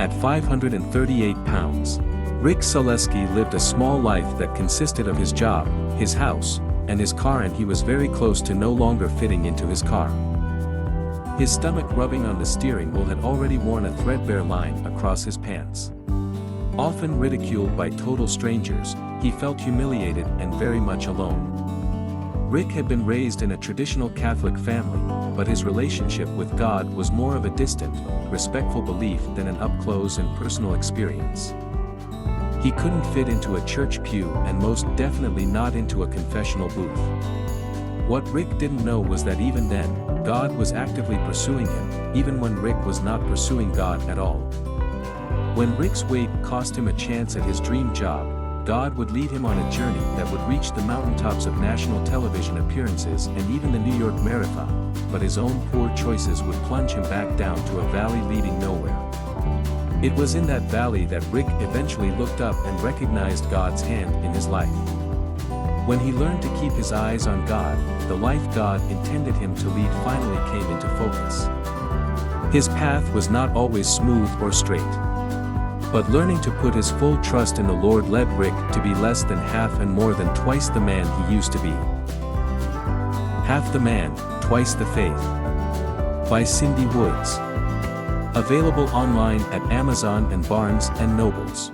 At 538 pounds, Rick Salewske lived a small life that consisted of his job, his house, and his car, and he was very close to no longer fitting into his car. His stomach rubbing on the steering wheel had already worn a threadbare line across his pants. Often ridiculed by total strangers, he felt humiliated and very much alone. Rick had been raised in a traditional Catholic family, but his relationship with God was more of a distant, respectful belief than an up-close and personal experience. He couldn't fit into a church pew and most definitely not into a confessional booth. What Rick didn't know was that even then, God was actively pursuing him, even when Rick was not pursuing God at all. When Rick's weight cost him a chance at his dream job, God would lead him on a journey that would reach the mountaintops of national television appearances and even the New York Marathon, but his own poor choices would plunge him back down to a valley leading nowhere. It was in that valley that Rick eventually looked up and recognized God's hand in his life. When he learned to keep his eyes on God, the life God intended him to lead finally came into focus. His path was not always smooth or straight. But learning to put his full trust in the Lord led Rick to be less than half and more than twice the man he used to be. Half the Man, Twice the Faith. By Cindy Woods. Available online at Amazon and Barnes & Nobles.